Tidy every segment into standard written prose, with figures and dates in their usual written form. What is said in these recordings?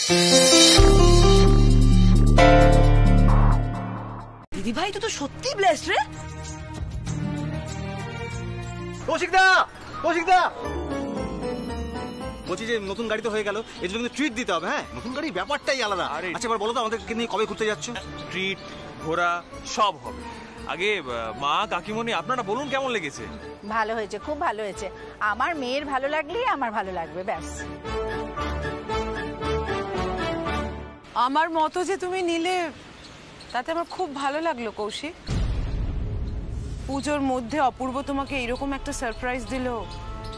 দিদি ভাই তো সত্যি ব্লেসড রে। কৌশিকদা, কৌশিকদা বলছি যে নতুন গাড়ি তো হয়ে গেল, এর জন্য ট্রিট দিতে হবে। হ্যাঁ, নতুন গাড়ি ব্যাপারটাই আলাদা। আচ্ছা এবার বলো তো আমাদেরকে নিয়ে কবে ঘুরতে যাচ্ছ? ট্রিট, ঘোরা সব হবে। আগে মা, কাকিমণি আপনারা বলুন কেমন লেগেছে? ভালো হয়েছে, খুব ভালো হয়েছে। আমার মেয়ের ভালো লাগলেই আমার ভালো লাগবে, ব্যাস। আমার মতো যে তুমি নিলে তাতে আমার খুব ভালো লাগলো কৌশিক। পুজোর মধ্যে অপূর্ব তোমাকে এরকম একটা সারপ্রাইজ দিল,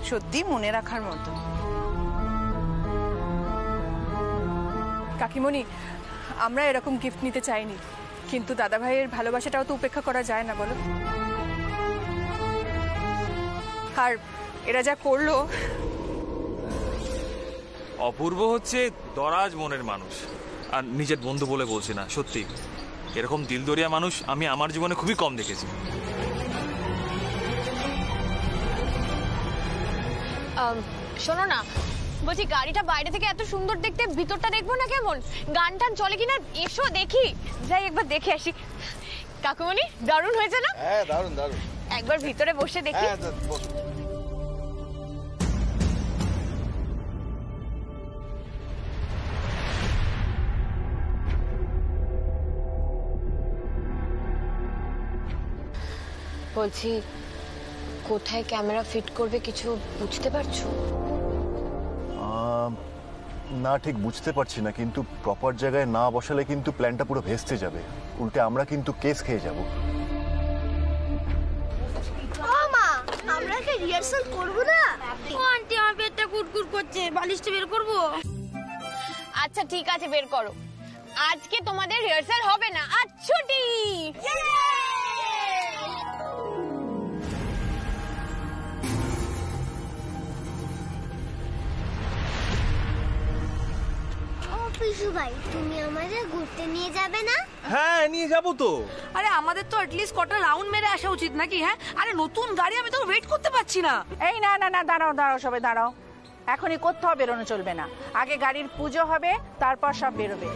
সত্যি মনে রাখার মতো। কাকিমণি, আমরা এরকম গিফট নিতে চাইনি, কিন্তু দাদা ভাইয়ের ভালোবাসাটাও তো উপেক্ষা করা যায় না, বলো। আর এরা যা করলো। অপূর্ব হচ্ছে দরাজ মনের মানুষ, আর নিজের বন্ধু বলে বলছি না, সত্যি এরকম দিলদরিয়া মানুষ আমি আমার জীবনে খুবই কম দেখেছি। শোনো না, বলছি গাড়িটা বাইরে থেকে এত সুন্দর দেখতে, ভিতরটা দেখবো না কেমন? গান টান চলে কিনা এসো দেখি, যাই একবার দেখে আসি। কাকুমণি, দারুণ হয়েছে না? হ্যাঁ, দারুণ দারুণ। একবার ভিতরে বসে দেখি। বলছি কোথায় ক্যামেরা ফিট করবে কিছু বুঝতে পারছো? না, ঠিক বুঝতে পারছি না, কিন্তু প্রপার জায়গায় না বসালে কিন্তু প্ল্যানটা পুরো ভেস্তে যাবে। উল্টে আমরা কিন্তু কেস খেয়ে যাব। আমরা কি রিহার্সাল করব না? আন্টি আমার পেটটা কুটকুট করছে, বালিশটা বের করব? আচ্ছা ঠিক আছে, বের করো। আজকে তোমাদের রিহার্সাল হবে না, আজ ছুটি। পিসু ভাই, তুমি আমাদের ঘুরতে নিয়ে যাবে না? হ্যাঁ, নিয়ে যাবো তো। আরে আমাদের তো অ্যাটলিস্ট কটা রাউন্ড মেরে আসা উচিত নাকি? হ্যাঁ, আরে নতুন গাড়ি, আমি তো ওয়েট করতে পারছি না। এই না না না, দাঁড়াও দাঁড়াও, সবাই দাঁড়াও। এখনই কোথাও বেরোনো চলবে না, আগে গাড়ির পুজো হবে, তারপর সব বেরোবে।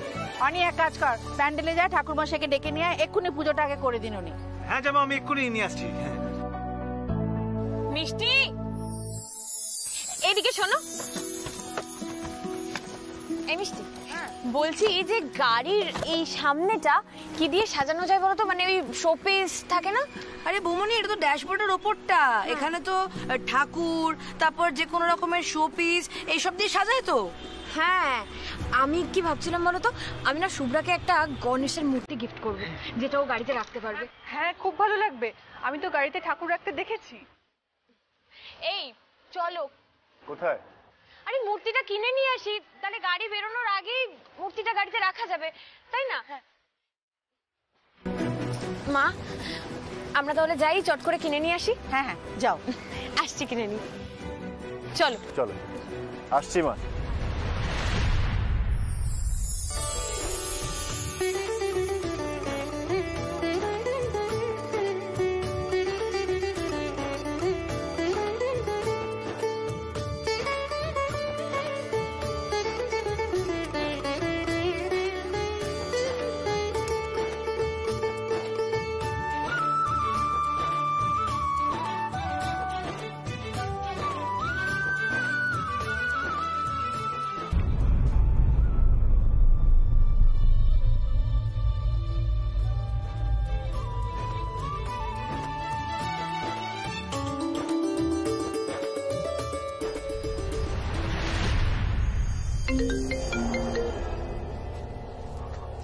অনি এক কাজ কর, প্যান্ডেলে যা, ঠাকুর মশাইকে ডেকে নিয়ে এক্ষুনি পুজোটা আগে করে দিন উনি। হ্যাঁ যাবো, আমি এক্ষুনি নিয়ে আসছি। মিষ্টি, এদিকে শোনো। এই মিষ্টি, বলছি এই যে গাড়ির এই সামনেটা কি দিয়ে সাজানো যায় বলো তো? মানে ওই শোপিস থাকে না? আরে বৌমনি, এটা তো ড্যাশবোর্ডের ওপরটা, এখানে তো ঠাকুর, তারপর যে কোনো রকমের শোপিস এইসব দিয়ে সাজায় তো। হ্যাঁ, আমি কি ভাবছিলাম বলো তো, আমি না শুভ্রাকে একটা গণেশের মূর্তি গিফট করবো, যেটা ও গাড়িতে রাখতে পারবে। হ্যাঁ, খুব ভালো লাগবে। আমি তো গাড়িতে ঠাকুর রাখতে দেখেছি। এই চলো। কোথায়? আরে মূর্তিটা কিনে নিয়ে আসি, তাহলে গাড়ি বেরোনোর আগেই মূর্তিটা গাড়িতে রাখা যাবে, তাই না? মা, আমরা তাহলে যাই, চট করে কিনে নিয়ে আসি। হ্যাঁ হ্যাঁ, যাও। আসছি, কিনে নি। চলো চলো, আসছি মা।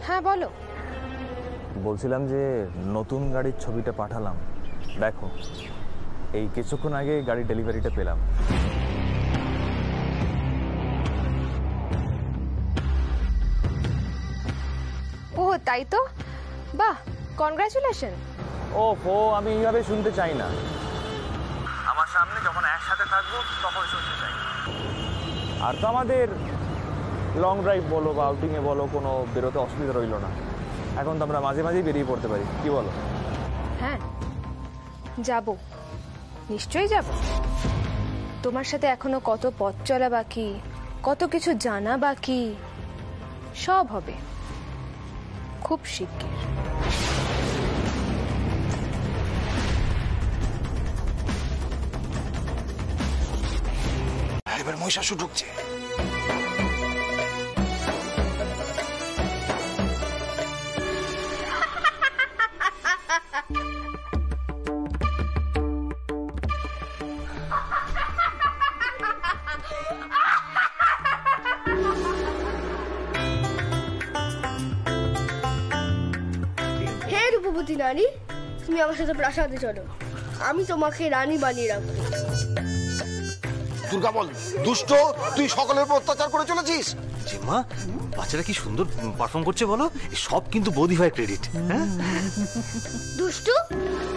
হ্যাঁ বলো। বলছিলাম যে নতুন গাড়ির ছবিটা পাঠালাম, দেখো এই কিছুক্ষণ আগে গাড়ির ডেলিভারিটা পেলাম। ও তাই তো, বাহ, কনগ্রাচুলেশন। ও আমি এইভাবে শুনতে চাই না, আমার সামনে যখন একসাথে থাকবো তখন শুনতে চাই। আর তো আমাদের লং ড্রাইভ বলো বা আউটিংয়ে বলো কোনো বেরোতে অসুবিধা রইল না। এখন তো আমরা মাঝে মাঝেই বেরিয়ে পড়তে পারি, কি বলো? হ্যাঁ যাব, নিশ্চয়ই যাব। তোমার সাথে এখনো কত পথ চলা বাকি, কত কিছু জানা বাকি, সব হবে খুব শিগগির। এবার মহিষাসুর ঢুকছে। হে রূপবতী নারী, তুমি আমার সাথে প্রাসাদে চলো, আমি তোমাকে রানী বানিয়ে রাখবো। দুর্গা বল, দুষ্ট, তুই সকলের উপর অত্যাচার করে চলেছিস। মা, বাচ্চারা কি সুন্দর পারফর্ম করছে বলো, সব কিন্তু বৌদি ভাই ক্রেডিট। হ্যাঁ দুষ্টু,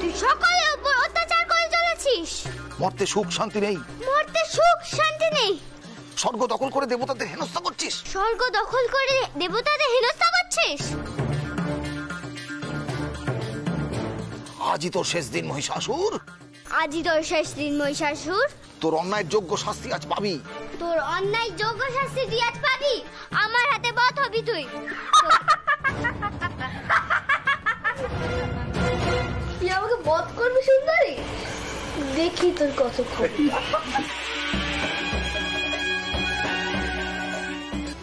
তুই সকলের উপর অত্যাচার করে চলেছিস। মর্তে সুখ শান্তি নেই, মরতে সুখ শান্তি নেই। স্বর্গ দখল করে দেবতাদের হেনস্থা করছিস। স্বর্গ দখল করে দেবতাদের হেনস্থা করছিস। আজই তোর শেষ দিন মহিষাসুর, আজই তোর শেষ দিন মহিষাসুর। তোর অন্যায়ের যোগ্য শাস্তি আজ পাবি। তোর অন্যায় যোগ্য শাস্তি তুই আজ পাবি। আমার হাতে বধ হবি তুই। তুই আমাকে বধ করবি সুন্দরী? দেখি তোর কত ক্ষমতা।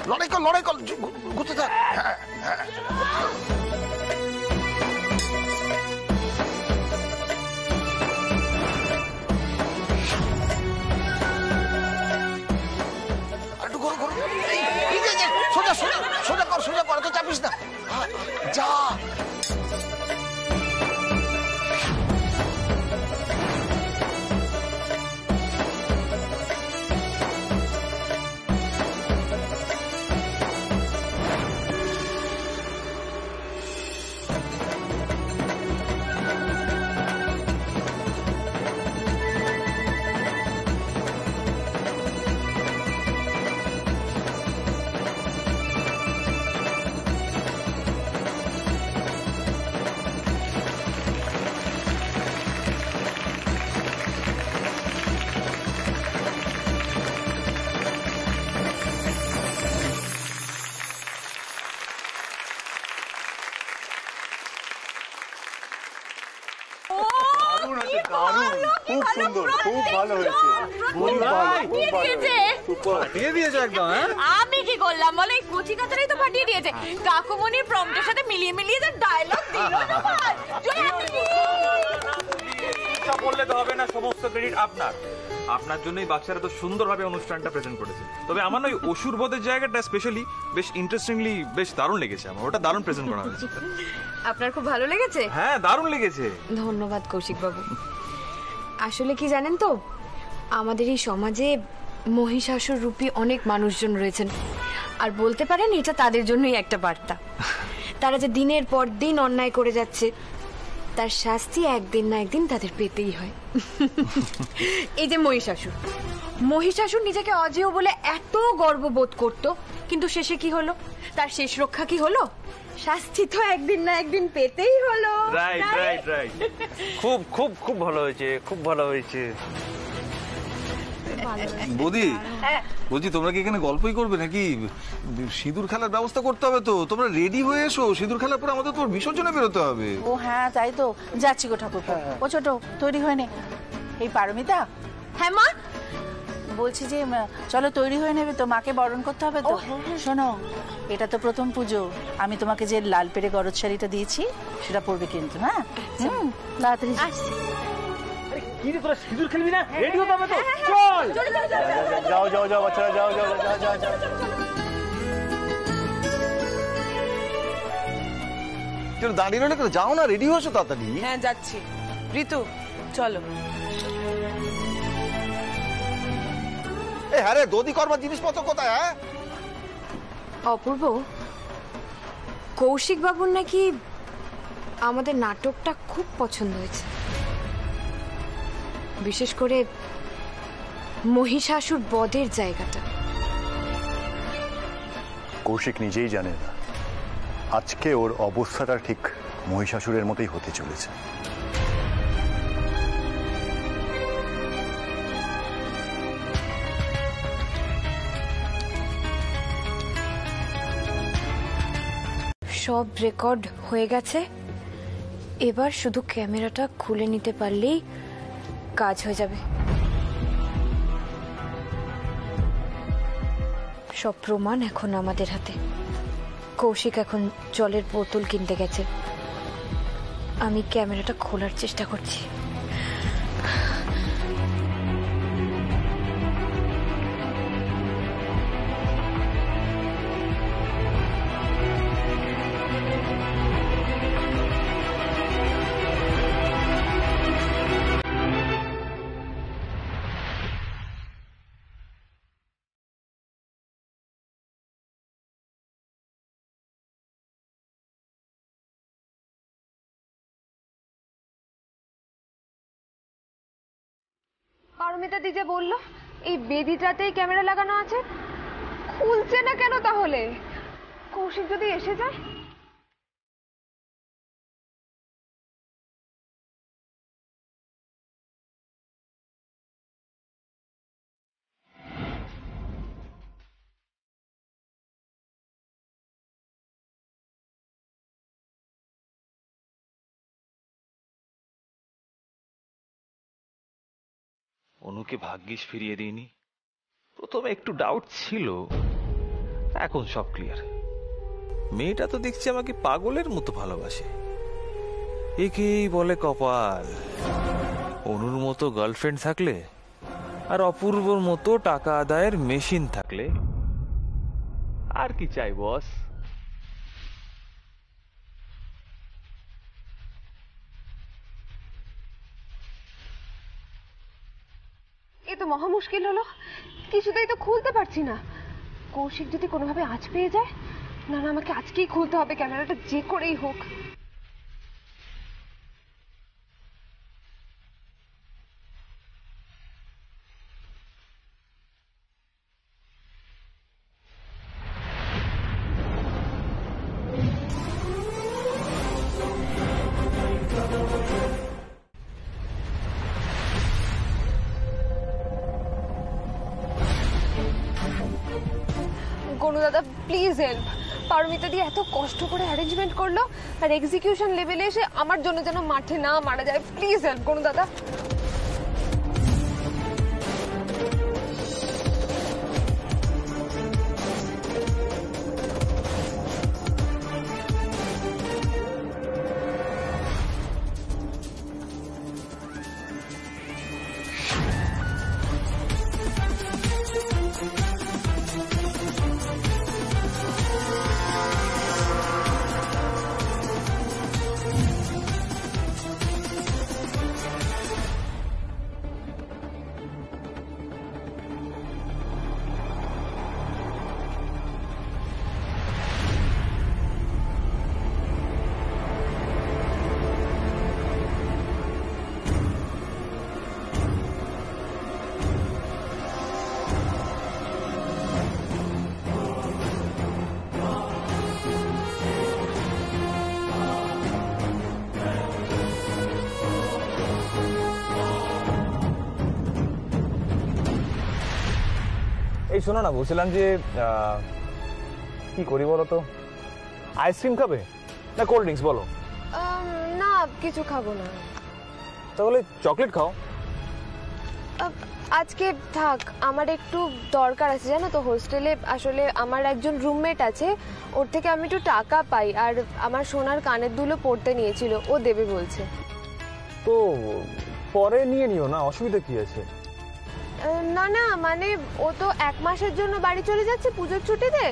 লড়াই কর, লড়াই কর, ঘুরতে থাক। হ্যাঁ, একটু ঘোরো ঘোরো। সোজা সোজা সোজা কর, সোজা কর, তো চাপিস না। যা খুব সুন্দর, খুব ভালো হয়েছে। ফাটিয়ে দিয়েছো একদম। আমি কি করলাম বলো, এই কচি কাচারাই তো ফাটিয়ে দিয়েছে। কাকুমনির প্রম্পটের সাথে মিলিয়ে মিলিয়ে যে ডায়লগ দিল না ভাই। বললে তো হবে না, সমস্ত ক্রেডিট আপনার। আপনার জন্যই বাচ্চারা তো সুন্দরভাবে অনুষ্ঠানটা প্রেজেন্ট করেছে। তবে আমার ওই অসুরবধের জায়গাটা স্পেশালি বেশ ইন্টারেস্টিংলি বেশ দারুণ লেগেছে আমার। ওটা দারুণ প্রেজেন্ট করা হয়েছে। আপনার খুব ভালো লেগেছে? হ্যাঁ, দারুণ লেগেছে। ধন্যবাদ কৌশিক বাবু। আসলে কি জানেন তো, আমাদের এই সমাজে মহিষাসুর রূপী অনেক মানুষজন রয়েছেন, আর বলতে পারেন এটা তাদের জন্যই একটা বার্তা। তারা যে দিনের পর দিন অন্যায় করে যাচ্ছে, তার শাস্তি একদিন না একদিন তাদের পেতেই হয়। এই যে মহিষাসুর, মহিষাসুর নিজেকে অজেয় বলে এত গর্ববোধ করত, কিন্তু শেষে কি হলো? তার শেষ রক্ষা কি হলো? শাস্তি তো একদিন না একদিন পেতেই হলো। Right right right. খুব খুব খুব ভালো হয়েছে, খুব ভালো হয়েছে। বৌদি, বলছি তোমরা কি এখানে গল্পই করবে নাকি? সিঁদুর খেলার ব্যবস্থা করতে হবে তো। তোমরা রেডি হয়ে এসো, সিঁদুর খেলার পর আমাদের তোমার বিসর্জনে বেরোতে হবে। ও হ্যাঁ, তাই তো, যাচ্ছি গো ঠাকুর। ও ছোট, তৈরি হয়ে নে। এই পারমিতা। হ্যাঁ মা, বলছি যে চলো তৈরি হয়ে নেবে তো, মাকে বরণ করতে হবে তো। শোনো, এটা তো প্রথম পুজো, আমি তোমাকে যে লাল পেড়ে গরজ শাড়িটা দিয়েছি সেটা পরবে কিন্তু। হ্যাঁ, তাড়াতাড়ি। কি রে, তোরা সিঁদুর খেলবি না? রেডি হতে হবে তো, চল। যাও যাও যাও বাচ্চারা, যাও যাও যাও যাও। চলো দাঁড়িয়ে রইলে কেন? যাও না, রেডি হয়েছো তাড়াতাড়ি। হ্যাঁ যাচ্ছি। ঋতু চলো। হ্যাঁ রে, দধি করবার জিনিসপত্র কোথায়? হ্যাঁ অপূর্ব, কৌশিক বাবুর নাকি আমাদের নাটকটা খুব পছন্দ হয়েছে, বিশেষ করে মহিষাসুর বধের জায়গাটা। কৌশিক নিজেই জানে না আজকে ওর অবস্থাটা ঠিক মহিষাসুরের মতোই হতে চলেছে। সব রেকর্ড হয়ে গেছে, এবার শুধু ক্যামেরাটা খুলে নিতে পারলেই কাজ হয়ে যাবে। সব প্রমাণ এখন আমাদের হাতে। কৌশিক এখন জলের বোতল কিনতে গেছে, আমি ক্যামেরাটা খোলার চেষ্টা করছি। পারমিতা দি যে বললো এই বেদিটাতেই ক্যামেরা লাগানো আছে, খুলছে না কেন তাহলে? কৌশিক যদি এসে যায়? অনুকে ভাগ্যিস ফিরিয়ে দিইনি। প্রথমে একটু ডাউট ছিল, এখন সব ক্লিয়ার। মেয়েটা তো দেখছি আমাকে পাগলের মতো ভালোবাসে। একেই বলে কপাল। অনুর মতো গার্লফ্রেন্ড থাকলে আর অপূর্বর মতো টাকা আদায়ের মেশিন থাকলে আর কি চাই বস? এ তো মহা মুশকিল হলো, কিছুতেই তো খুলতে পারছি না। কৌশিক যদি কোনোভাবে আঁচ পেয়ে যায়, না না আমাকে আজকেই খুলতে হবে ক্যামেরাটা, যে করেই হোক। গনু দাদা প্লিজ হেল্প। পারমিতা দি এত কষ্ট করে অ্যারেঞ্জমেন্ট করলো, আর এক্সিকিউশন লেভেলে এসে আমার জন্য যেন মাঠে না মারা যায়। প্লিজ হেল্প গনু দাদা। এই শোনো না, বলছিলাম যে কি করি বলো তো? আইসক্রিম খাবে না কোল্ড ড্রিঙ্কস বলো? না কিছু খাবো না। তাহলে চকলেট খাও। আজকে থাক, আমার একটু দরকার আছে জানো তো। হোস্টেলে আসলে আমার একজন রুমমেট আছে, ওর থেকে আমি একটু টাকা পাই, আর আমার সোনার কানের দুলো পড়তে নিয়েছিল, ও দেবে বলছে। তো পরে নিয়ে নিও না, অসুবিধা কি আছে? না না মানে ও তো 1 মাসের জন্য বাড়ি চলে যাচ্ছে পুজোর ছুটিতে,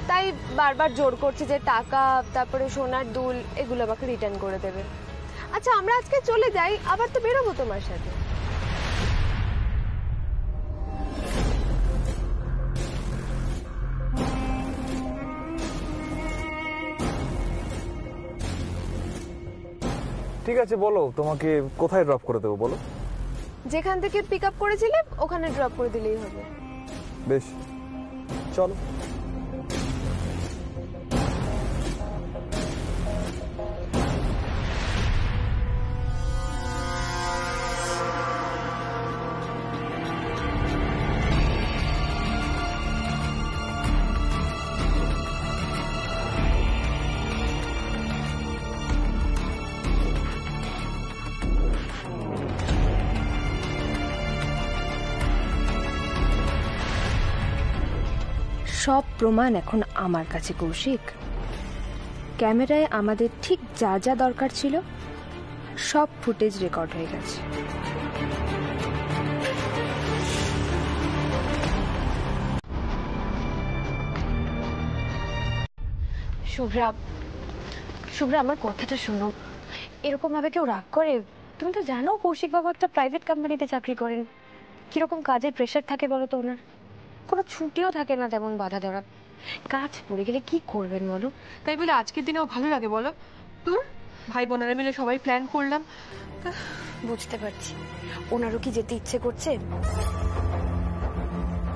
তাই বারবার জোর করছে যে টাকা তারপরে সোনার দুল এগুলো আমাকে রিটার্ন করে দেবে। আচ্ছা আমরা আজকে চলে যাই, আবার তো বেরোবো তোমার সাথে। ঠিক আছে বলো, তোমাকে কোথায় ড্রপ করে দেবো বলো? যেখান থেকে পিক আপ করেছিলে ওখানে ড্রপ করে দিলেই হবে। বেশ চলো। সব প্রমাণ এখন আমার কাছে কৌশিক। ক্যামেরায় আমাদের ঠিক যা যা দরকার ছিল সব ফুটেজ রেকর্ড হয়ে গেছে। শুভ্রা, শুভ্রা আমার কথাটা শোনো। এরকম ভাবে কেউ রাগ করে? তুমি তো জানো কৌশিক বাবু একটা প্রাইভেট কোম্পানিতে চাকরি করেন, কিরকম কাজের প্রেশার থাকে বলো তো ওনার। কোনো ছুটিও থাকে না তেমন বাধা ধরা। কাজ পড়ে গেলে কি করবেন বলো? তাই বলে আজকের দিনেও ভালো লাগে বলো? তোর ভাই বোনেরা মিলে সবাই প্ল্যান করলাম। বুঝতে পারছি ওনারও কি যেতে ইচ্ছে করছে,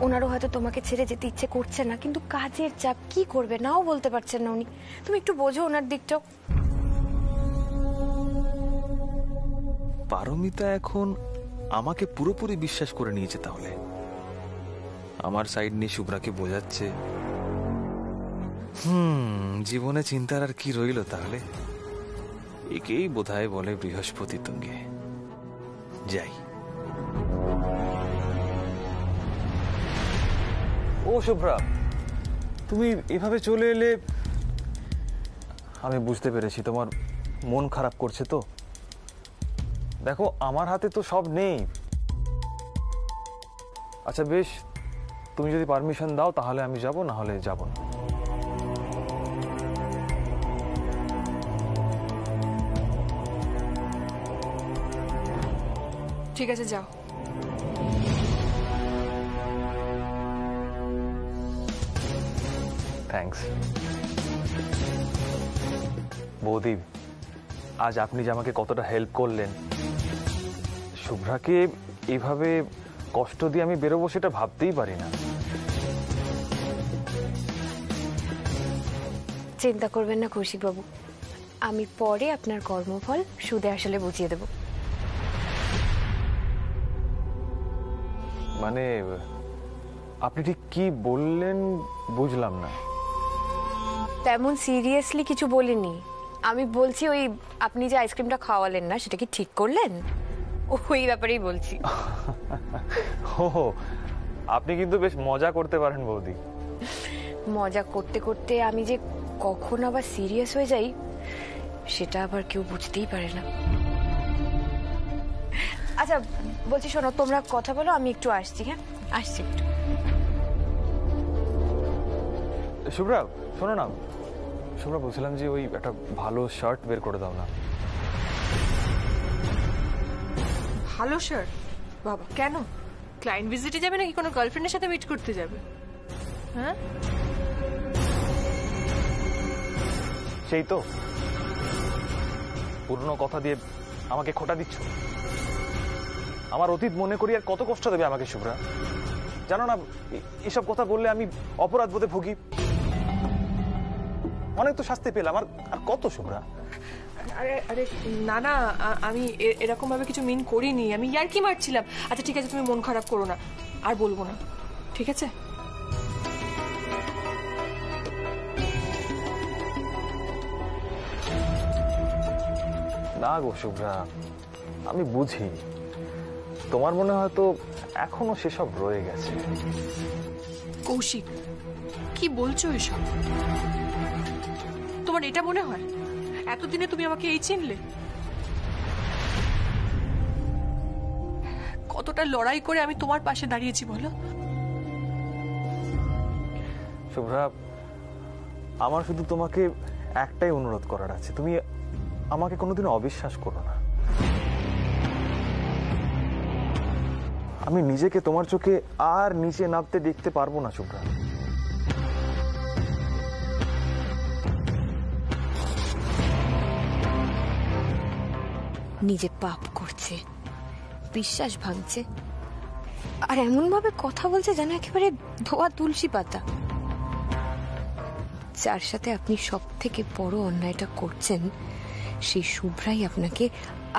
ওনারও হয়তো তোমাকে ছেড়ে যেতে ইচ্ছে করছে না, কিন্তু কাজের চাপ কি করবে, নাও বলতে পারছেন না উনি। তুমি একটু বোঝো ওনার দিকটাও। পারমিতা এখন আমাকে পুরোপুরি বিশ্বাস করে নিয়েছে, তাহলে আমার সাইড নিয়ে শুভ্রাকে বোঝাচ্ছে। জীবনে চিন্তার আর কি রইল তাহলে? একেই বোধহয় বলে বৃহস্পতি তুঙ্গে। যাই। ও শুভ্রা, তুমি এভাবে চলে এলে। আমি বুঝতে পেরেছি তোমার মন খারাপ করছে। তো দেখো, আমার হাতে তো সব নেই। আচ্ছা বেশ, তুমি যদি পারমিশন দাও তাহলে আমি যাব, না হলে যাব না। ঠিক আছে, যাও। থ্যাঙ্কস বৌদি। আজ আপনি যে আমাকে কতটা হেল্প করলেন। শুভ্রাকে এইভাবে কষ্ট দিয়ে আমি বেরোবো সেটা ভাবতেই পারি না। চিন্তা করবেন না কৌশিক বাবু, আমি পরে আপনার কর্মফল সুদে আসলে বুঝিয়ে দেব। মানে আপনি ঠিক কি বললেন বুঝলাম না। তেমন সিরিয়াসলি কিছু বলিনি, আমি বলছি ওই আপনি যে আইসক্রিমটা খাওয়ালেন না সেটা কি ঠিক করলেন, ওই ব্যাপারেই বলছি। ও, আপনি কিন্তু বেশ মজা করতে পারেন বৌদি। মজা করতে করতে আমি যে কখন আবার সিরিয়াস হয়ে যাই সেটা আবার কেউ বুঝতেই পারে না। আচ্ছা বলছি, শোনো, তোমরা কথা বলো, আমি একটু আসছি। হ্যাঁ, আসছি একটু। শুভ্রা শোনো না, শুভ্রা বলছিলাম যে ওই একটা ভালো শার্ট বের করে দাও না। ভালো শার্ট? বাবা, কেন? ক্লায়েন্ট ভিজিটে যাবে নাকি কোনো গার্লফ্রেন্ডের সাথে মিট করতে যাবে? হ্যাঁ, সেই তো পুরনো কথা দিয়ে আমাকে খোটা দিচ্ছ। আমার অতীত মনে করি আর কত কষ্ট দেবে আমাকে শুভ্রা। জানো না, এসব কথা বললে আমি অপরাধ বোধে ভুগি। অনেক তো শাস্তি পেলাম, আর কত শুভ্রা। আরে আরে না না, আমি এরকম ভাবে কিছু মিন করিনি, আমি ইয়ার্কি মারছিলাম। আচ্ছা ঠিক আছে, তুমি মন খারাপ করো না, আর বলবো না, ঠিক আছে? না গো শুভ্রা, আমি বুঝি তোমার মনে হয়তো এখনো সেসব রয়ে গেছে। কৌশিক, কি বলছো এসব? তোমার এটা মনে হয় এতদিনে তুমি আমাকে এই চিনলে? কতটা লড়াই করে আমি তোমার পাশে দাঁড়িয়েছি বলো? শুভ্রা, আমার শুধু তোমাকে একটাই অনুরোধ করার আছে, তুমি আমাকে কোনোদিন অবিশ্বাস করো না। আমি নিজেকে তোমার চোখে আর নিচে নামতে দেখতে পারবো না শুভ্রা। নিজে পাপ করছে, বিশ্বাস ভাঙছে, আর এমন ভাবে কথা বলছে যেন একেবারে ধোয়া তুলসী পাতা। যার সাথে আপনি সব থেকে বড় অন্যায়টা করছেন সেই শুভ্রাই আপনাকে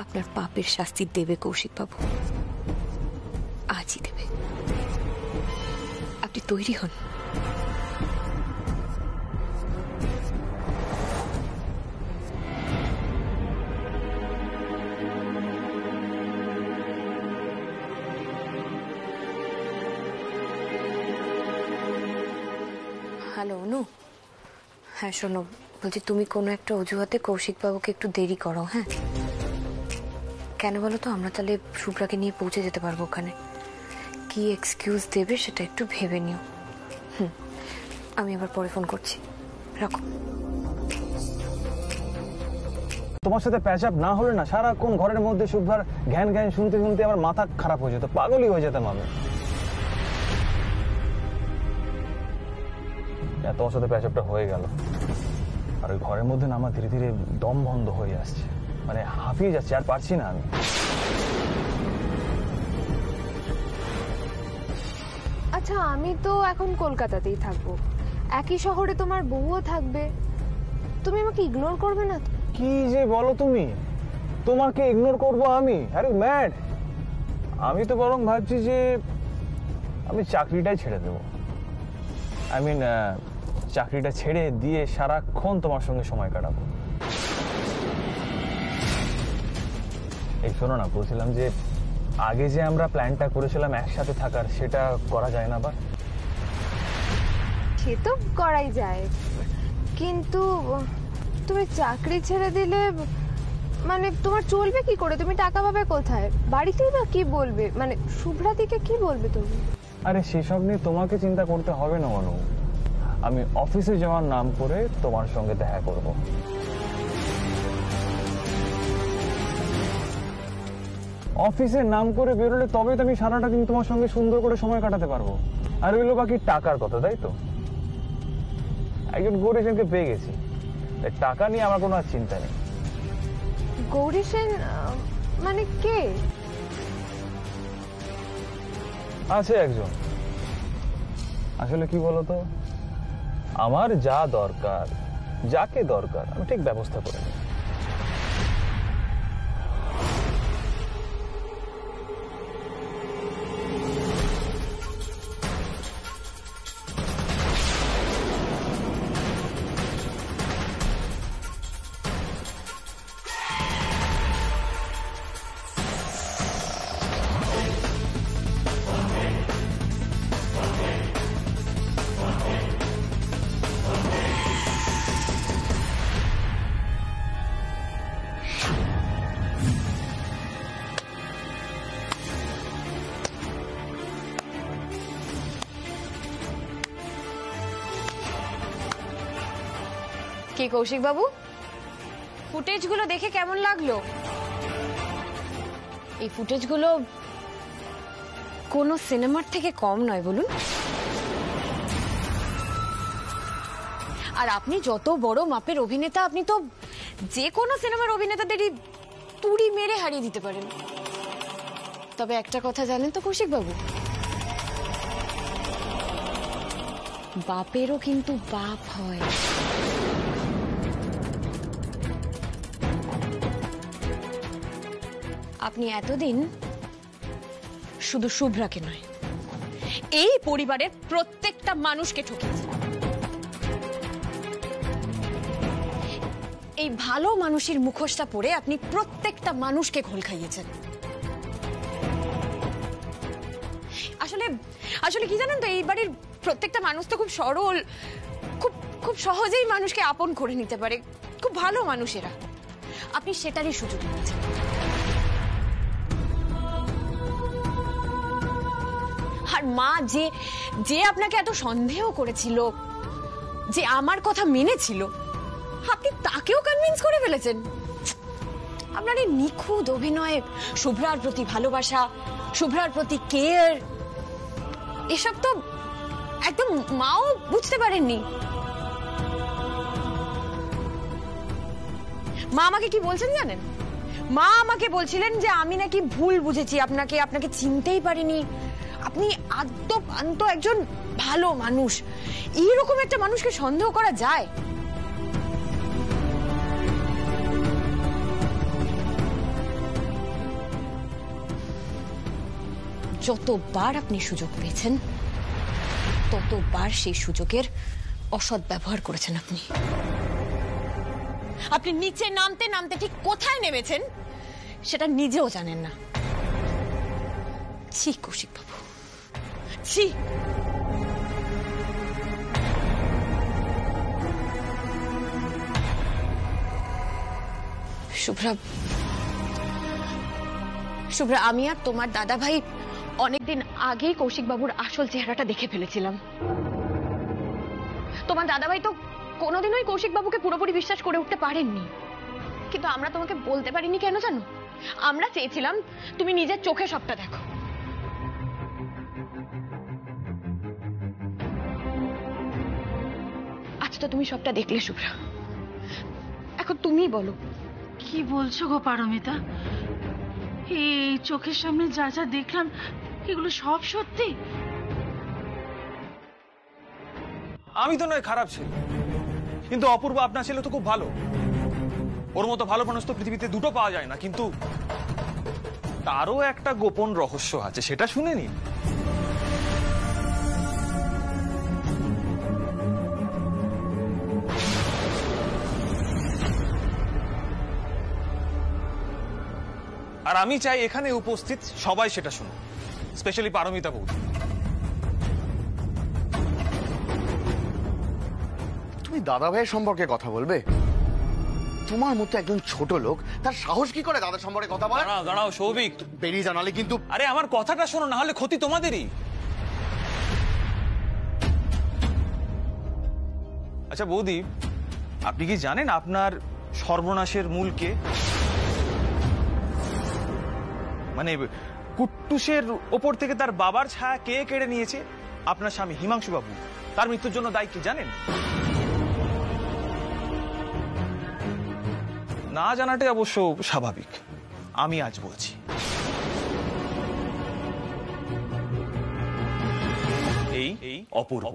আপনার পাপের শাস্তি দেবে কৌশিক বাবু, আজই দেবে। আপনি তৈরি হন। হ্যালো অনু, হ্যাঁ শোনো, বলছি তুমি কোনো একটা অজুহাতে কৌশিকবাবুকে একটু দেরি করো। হ্যাঁ, কেন বলো তো? আমরা তাহলে শুভ্রাকে নিয়ে পৌঁছে যেতে পারবো ওখানে। কি এক্সকিউজ দেবে সেটা একটু ভেবে নিও। আমি আবার পরে ফোন করছি, রাখো। তোমার সাথে প্যাচ আপ না হলে না সারাক্ষণ ঘরের মধ্যে শুভ্রার জ্ঞান জ্ঞান শুনতে শুনতে আমার মাথা খারাপ হয়ে যেত, পাগলই হয়ে যেতাম আমি। তোমার সাথে প্যাচ আপটা হয়ে গেল, আর ওই ঘরের মধ্যে না আমার ধীরে ধীরে দম বন্ধ হয়ে আসছে, মানে হাঁপিয়ে যাচ্ছে, আর পারছি না আমি। আচ্ছা, আমি তো এখন কলকাতাতেই থাকবো, একই শহরে তোমার বউও থাকবে, তুমি আমাকে ইগনোর করবে না? কি যে বলো তুমি, তোমাকে ইগনোর করবো আমি? আরে ম্যাড, আমি তো বরং ভাবছি যে আমি চাকরিটাই ছেড়ে দেবো। আই মিন চাকরিটা ছেড়ে দিয়ে সারাক্ষণ তোমার সঙ্গে সময় কাটাবো। এই শোনো না, বলছিলাম যে আগে যে আমরা প্ল্যানটা করেছিলাম একসাথে থাকার, সেটা করা যায় না? আবার সে তো করাই যায়, কিন্তু তুমি চাকরি ছেড়ে দিলে মানে তোমার চলবে কি করে? তুমি টাকা পাবে কোথায়? বাড়িতেই বা কি বলবে, মানে শুভ্রাদিকে কি বলবে তুমি? আরে সেসব নিয়ে তোমাকে চিন্তা করতে হবে না অনু, আমি অফিসে যাওয়ার নাম করে তোমার সঙ্গে দেখা করব। অফিসের নাম করে বেরোলে তবে তো আমি সারাটা দিন তোমার সঙ্গে সুন্দর করে সময় কাটাতে পারবো। আর হইলো বাকি টাকার কথা, তাই তো? একজন গৌরী সেনকে পেয়ে গেছি, টাকা নিয়ে আমার কোনো আর চিন্তা নেই। গৌরী সেন মানে কে? আছে একজন, আসলে কি বলতো, আমার যা দরকার, যাকে দরকার আমি ঠিক ব্যবস্থা করে নেব। কি কৌশিক বাবু, ফুটেজগুলো দেখে কেমন লাগলো? এই ফুটেজগুলো কোনো সিনেমার থেকে কম নয় বলুন। আর আপনি যত বড় মাপের অভিনেতা, আপনি তো যে কোনো সিনেমার অভিনেতাদেরই তুড়ি মেরে হারিয়ে দিতে পারেন। তবে একটা কথা জানেন তো কৌশিক বাবু, বাপেরও কিন্তু বাপ হয়। আপনি এতদিন শুধু শুভ্রাকে নয়, এই পরিবারের প্রত্যেকটা মানুষকে ঠকিয়েছেন। এই ভালো মানুষের মুখোশটা পরে আপনি প্রত্যেকটা মানুষকে ঘোল খাইয়েছেন। আসলে আসলে কি জানেন তো, এই বাড়ির প্রত্যেকটা মানুষ তো খুব সরল, খুব সহজেই মানুষকে আপন করে নিতে পারে, খুব ভালো মানুষেরা। আপনি সেটারই সুযোগ নিয়েছেন। আর মা যে আপনাকে এত সন্দেহ করেছিল, যে আমার কথা মেনেছিল, আপনি তাকেও কনভিন্স করে ফেলেছেন। আপনার এই নিখুঁত অভিনয়ে, শুভ্রার প্রতি ভালোবাসা, শুভ্রার প্রতি কেয়ার, এসব তো একদম মাও বুঝতে পারেননি। মা আমাকে কি বলছেন জানেন? মা আমাকে বলছিলেন যে আমি নাকি ভুল বুঝেছি আপনাকে চিনতেই পারিনি, আপনি আদ্যপান্ত একজন ভালো মানুষ। এইরকম একটা মানুষকে সন্দেহ করা যায়? যতবার আপনি সুযোগ পেয়েছেন, ততবার সেই সুযোগের অসৎ ব্যবহার করেছেন আপনি। আপনি নিচে নামতে নামতে ঠিক কোথায় নেমেছেন সেটা নিজেও জানেন না। ছি কৌশিক বাবু, ছি। শুভ্রা, আমি আর তোমার দাদা ভাই অনেকদিন আগেই কৌশিক বাবুর আসল চেহারাটা দেখে ফেলেছিলাম। তোমার দাদা ভাই তো কোনোদিনই কৌশিক বাবুকে পুরোপুরি বিশ্বাস করে উঠতে পারেননি, কিন্তু আমরা তোমাকে বলতে পারিনি কেন জানো? আমরা চেয়েছিলাম তুমি নিজের চোখে সবটা দেখো। আজ তো তুমি সবটা দেখলে শুভ্রা, এখন তুমিই বলো। কি বলছো গো পারমিতা? এই চোখের সামনে যা যা দেখলাম এগুলো সব সত্যি? আমি তো নয় খারাপ ছিল, কিন্তু অপূর্ব আপনার ছেলে তো খুব ভালো। ওর মতো ভালো মানুষ তো পৃথিবীতে দুটো পাওয়া যায় না, কিন্তু তারও একটা গোপন রহস্য আছে, সেটা শুনে নিন। আর আমি চাই এখানে উপস্থিত সবাই সেটা শুনুন, স্পেশালি পারমিতা বৌদি। তুমি দাদা ভাইয়ের সম্পর্কে কথা বলবে? তোমার মতো একজন ছোট লোক, তার সাহস কি করে দাদার সম্পর্কে কথা বলে? দাঁড়াও দাঁড়াও সৌভিক, বেরিয়ে জানালে কিন্তু। আরে আমার কথাটা শোনো, না হলে ক্ষতি তোমাদেরই। আচ্ছা বৌদি, আপনি কি জানেন আপনার সর্বনাশের মূল কে? মানে কুট্টুসের ওপর থেকে তার বাবার ছায়া কে কেড়ে নিয়েছে? আপনার স্বামী হিমাংশু বাবু। তার মৃত্যুর জন্য দায়ী কি জানেন? না জানাটাই অবশ্য স্বাভাবিক, আমি আজ বলছি। এই অপূর্ব।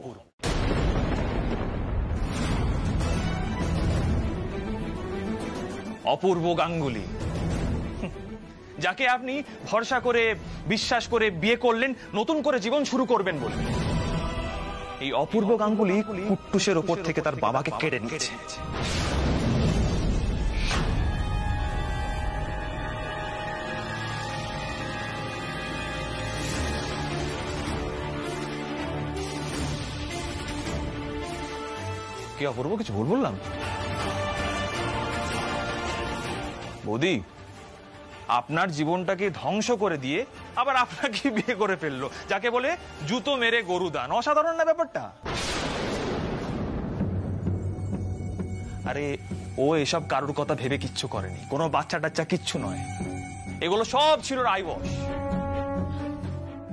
অপূর্ব গাঙ্গুলি, যাকে আপনি ভরসা করে বিশ্বাস করে বিয়ে করলেন নতুন করে জীবন শুরু করবেন বলে। এই অপূর্ব গাঙ্গুলি কুট্টুসের ওপর থেকে তার বাবাকে কেড়ে নিয়েছে। কি অপূর্ব, কিছু ভুল বললাম? বৌদি, আপনার জীবনটাকে ধ্বংস করে দিয়ে আবার আপনাকে বিয়ে করে ফেললো, যাকে বলে জুতো মেরে গরু দান। অসাধারণ না ব্যাপারটা? আরে ও এসব কারোর কথা ভেবে কিচ্ছু করেনি, কোনো বাচ্চা টাচ্চা কিচ্ছু নয়, এগুলো সব ছিল রাইবস।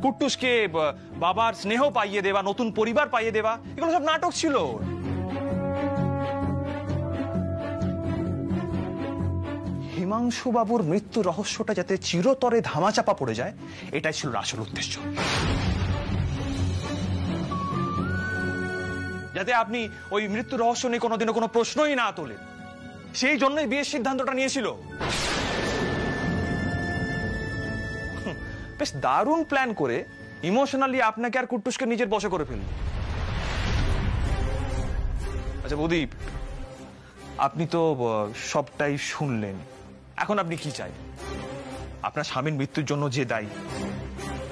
কুট্টুসকে বাবার স্নেহ পাইয়ে দেওয়া, নতুন পরিবার পাইয়ে দেওয়া, এগুলো সব নাটক ছিল। হিমাংশু বাবুর মৃত্যু রহস্যটা যাতে চিরতরে ধামাচাপা পড়ে যায়, এটাই ছিল আসল উদ্দেশ্য। যাতে আপনি ওই মৃত্যু রহস্য নিয়ে কোনোদিনও কোনো প্রশ্নই না তোলেন, সেই জন্যই বিয়ের সিদ্ধান্তটা নিয়েছিল। বেশ দারুণ প্ল্যান করে ইমোশনালি আপনাকে আর কুট্টুসকে নিজের বশে করে ফেলল। আচ্ছা বৌদি, আপনি তো সবটাই শুনলেন, এখন আপনি কি চাই? আপনার স্বামীর মৃত্যুর জন্য যে দায়ী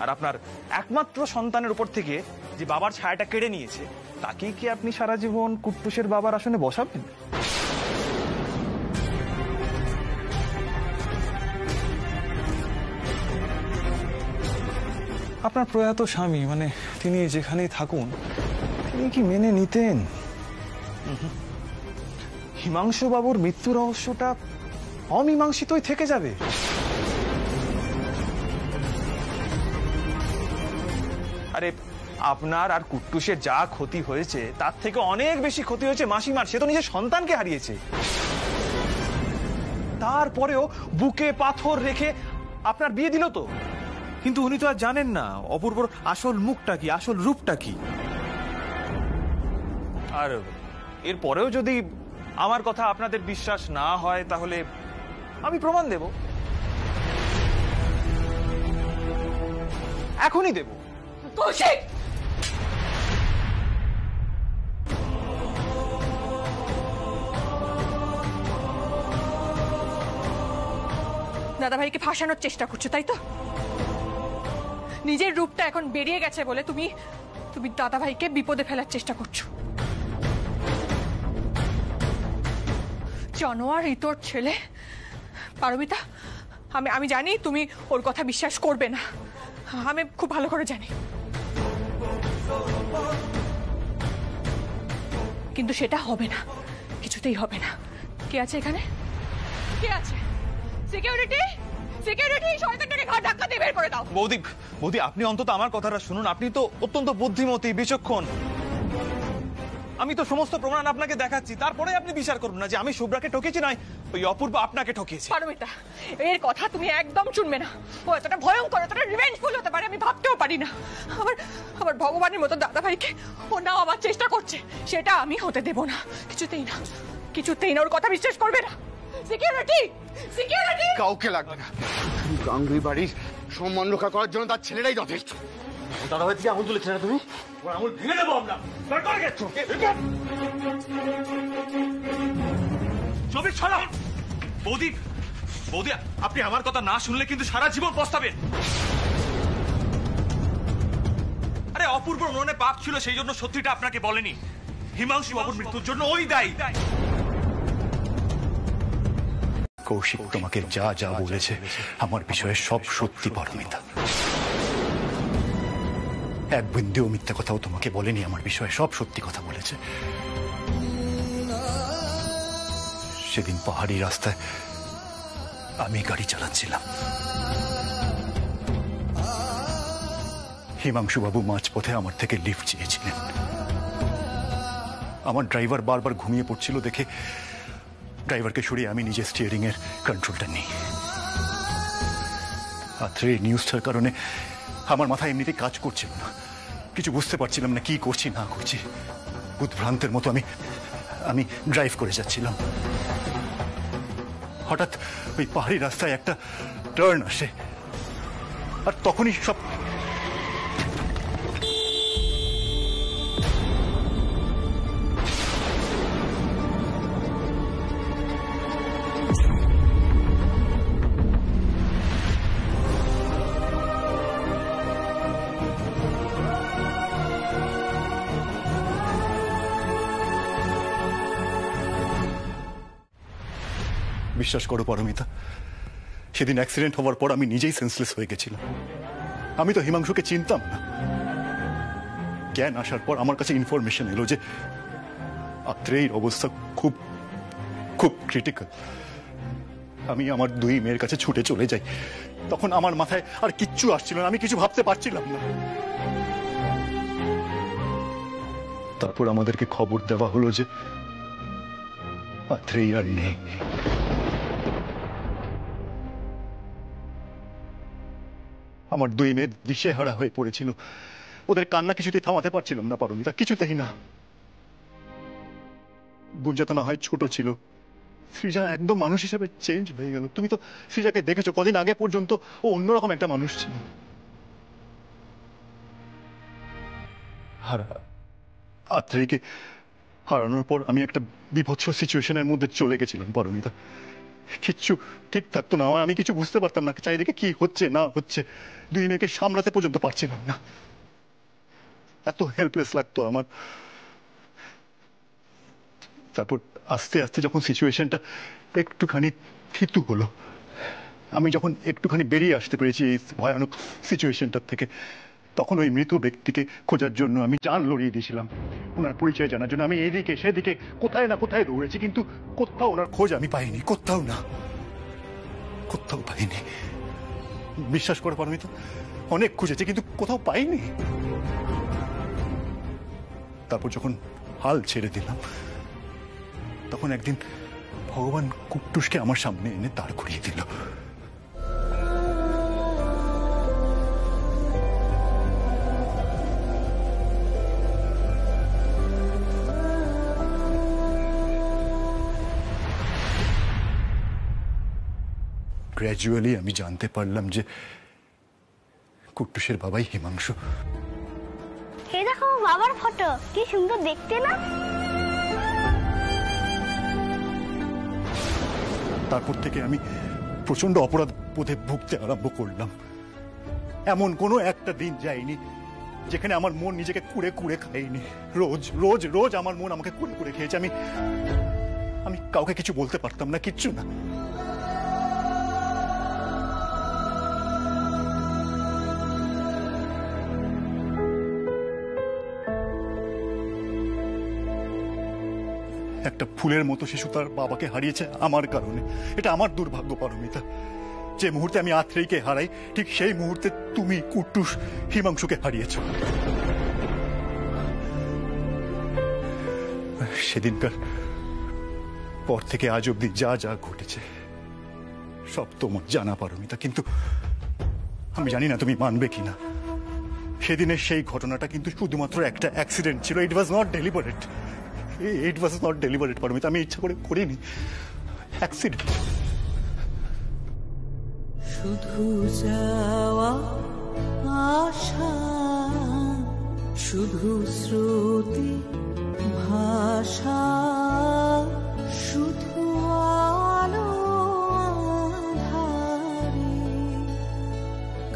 আর আপনার একমাত্র সন্তানের উপর থেকে যে বাবার ছায়াটা কেড়ে নিয়েছে, তাকে কি আপনি সারা জীবন কুট্টুসের বাবার আসনে বসাবেন? আপনার প্রয়াত স্বামী, মানে তিনি যেখানেই থাকুন, তিনি কি মেনে নিতেন হিমাংশু বাবুর মৃত্যু রহস্যটা অমীমাংসিতই থেকে যাবে? আরে আপনার আর কুট্টুসের যা ক্ষতি হয়েছে তার থেকে অনেক বেশি ক্ষতি হয়েছে মাসিমার। সে তো নিজের সন্তানকে হারিয়েছে, তারপরেও বুকে পাথর রেখে আপনার বিয়ে দিল তো। কিন্তু উনি তো আর জানেন না অপূর্বর আসল মুখটা কি, আসল রূপটা কি। আর এরপরেও যদি আমার কথা আপনাদের বিশ্বাস না হয়, তাহলে আমি প্রমাণ দেব, এখনই দেব। কৌশিক! দাদাভাইকে ফাঁসানোর চেষ্টা করছো, তাই তো? নিজের রূপটা এখন বেরিয়ে গেছে বলে তুমি দাদাভাইকে বিপদে ফেলার চেষ্টা করছো। জানোয়ার তোর ছেলে পারমিতা, আমি জানি তুমি ওর কথা বিশ্বাস করবে না, আমি খুব ভালো করে জানি, কিন্তু সেটা হবে না, কিছুতেই হবে না। কে আছে এখানে? কে আছে? সিকিউরিটি, সিকিউরিটি, শয়তানটাকে ঘর ধাক্কা দিয়ে বের করে দাও। বৌদি, বৌদি আপনি অন্তত আমার কথাটা শুনুন। আপনি তো অত্যন্ত বুদ্ধিমতী, বিচক্ষণ। আমি তো সমস্ত প্রমাণ আপনাকে দেখাচ্ছি, তারপরে আপনি বিচার করুন না যে আমি শুভ্রাকে ঠকেছি নয় ওই অপূর্ব আপনাকে ঠকিয়েছে। পারমিতা, এর কথা তুমি একদম শুনবে না। ও এতটা ভয়ঙ্কর, এতটা রিভেঞ্জফুল হতে পারে আমি ভাবতেও পারি না। আমার ভগবানের মতো দাদা ভাইকে ও না আমার চেষ্টা করছে, সেটা আমি হতে দেব না, কিছুতেই না, কিছুতেই না। ওর কথা বিশ্বাস করবে না। সিকিউরিটি, সিকিউরিটি, কাউকে লাগবে না। গাঙ্গুলি বাড়ির সম্মান রক্ষা করার জন্য তার ছেলেরাই যথেষ্ট। দাদা ভাই থেকে আঙুল তুলেছে না তুমি? আঙুল ভেঙে দেবো আমরা। চব্বিশ ছড়া। বৌদি, বৌদি আপনি আমার কথা না শুনলে কিন্তু সারা জীবন পস্তাবেন। আরে অপূর্বর মনে পাপ ছিল, সেই জন্য সত্যিটা আপনাকে বলেনি। হিমাংশু বাবুর মৃত্যুর জন্য ওই দায়ী। কৌশিক তোমাকে যা যা বলেছে আমার বিষয়ে সব সত্যি পারমিতা। এক বিন্দুও মিথ্যা কথাও তোমাকে বলেনি আমার বিষয়ে, সব সত্যি কথা বলেছে। সেদিন পাহাড়ি রাস্তায় আমি গাড়ি চালাচ্ছিলাম, হিমাংশু বাবু মাঝপথে আমার থেকে লিফট চেয়েছিলেন। আমার ড্রাইভার বারবার ঘুমিয়ে পড়ছিল দেখে ড্রাইভারকে সরিয়ে আমি নিজে স্টিয়ারিং এর কন্ট্রোলটা নিই। রাত্রে নিউজটার কারণে আমার মাথায় এমনিতে কাজ করছিল না, কিছু বুঝতে পারছিলাম না কি করছি না করছি। উদ্ভ্রান্তের মতো আমি ড্রাইভ করে যাচ্ছিলাম। হঠাৎ ওই পাহাড়ি রাস্তায় একটা টার্ন আসে, আর তখনই সব বিশ্বাস করো পারমিতা, সেদিন অ্যাক্সিডেন্ট হওয়ার পর আমি নিজেই সেন্সলেস হয়ে গেছিলাম। আমি তো হিমাংশুকে চিনতাম না। জ্ঞান আসার পর আমার কাছে ইনফরমেশন এলো যে আত্রেয়ীর অবস্থা খুব খুব ক্রিটিক্যাল। আমি আমার দুই মেয়ের কাছে ছুটে চলে যাই। তখন আমার মাথায় আর কিচ্ছু আসছিল না, আমি কিছু ভাবতে পারছিলাম না। তারপর আমাদেরকে খবর দেওয়া হলো যে আত্রেয়ী আর নেই। আমার দুই মেয়ে দিশেহারা হয়ে পড়েছিল, ওদের কান্না কিছুতেই থামাতে পারছিলাম না পারমিতা, কিছুতেই না। গুঞ্জা তো না হয় ছোট ছিল, সৃজা একদম মানুষ হিসেবে চেঞ্জ হয়ে গেল। তুমি তো সৃজাকে দেখেছো, কদিন আগে পর্যন্ত ও অন্যরকম একটা মানুষ ছিল। আত্রেয়ীকে হারানোর পর আমি একটা বিভৎস সিচুয়েশনের মধ্যে চলে গেছিলাম পারমিতা। কিচ্ছু ঠিক থাকতো না, আমি কিছু বুঝতে পারতাম না চারিদিকে কি হচ্ছে না হচ্ছে। দুই মেয়েকে সামলাতে পর্যন্ত পারছিলাম না, এত হেল্পলেস লাগতো আমার। তারপর আস্তে আস্তে যখন সিচুয়েশনটা একটুখানি থিতু হলো, আমি যখন একটুখানি বেরিয়ে আসতে পেরেছি এই ভয়ানক সিচুয়েশনটার থেকে, তখন ওই মৃত ব্যক্তিকে খোঁজার জন্য আমি জান লড়িয়ে দিয়েছিলাম। ওনার পরিচয় জানার জন্য আমি এদিকে সেদিকে কোথায় না কোথায় দৌড়েছি, কিন্তু কোথাও ওনার খোঁজ আমি পাইনি, কোথাও না, কোথাও পাইনি। বিশ্বাস করে পারমিতা, অনেক খুঁজেছি কিন্তু কোথাও পাইনি। তারপর যখন হাল ছেড়ে দিলাম, তখন একদিন ভগবান কুট্টুসকে আমার সামনে এনে দাঁড় করিয়ে দিল। গ্র্যাজুয়ালি আমি জানতে পারলাম যে কুট্টুসের বাবাই হিমাংশু। এই দেখো বাবার ফটো, কি সুন্দর দেখতে না? তারপর থেকে আমি প্রচন্ড অপরাধ বোধে ভুগতে আরম্ভ করলাম। এমন কোনো একটা দিন যায়নি যেখানে আমার মন নিজেকে কুড়ে কুড়ে খাইনি। রোজ রোজ রোজ আমার মন আমাকে কুড়ে কুড়ে খেয়েছে। আমি কাউকে কিছু বলতে পারতাম না, কিচ্ছু না। একটা ফুলের মতো শিশু তার বাবাকে হারিয়েছে আমার কারণে। এটা আমার দুর্ভাগ্য পারমিতা। যে মুহূর্তে আমি আত্রেয়ীকে হারাই, ঠিক সেই মুহূর্তে তুমি কুট্টুস হিমাংশুকে হারিয়েছ। সেদিনকার পর থেকে আজ অব্দি যা যা ঘটেছে সব তোমার জানা পারমিতা, কিন্তু আমি জানি না তুমি মানবে কিনা, সেদিনের সেই ঘটনাটা কিন্তু শুধুমাত্র একটা অ্যাক্সিডেন্ট ছিল। It was not deliberate, it was not deliberate Paromita. আমি ইচ্ছা করে করিনি, অ্যাক্সিডেন্ট। শুধু যাওয়া আশা, শুধু স্রোতে ভাষা, শুধু আলো আঁধারে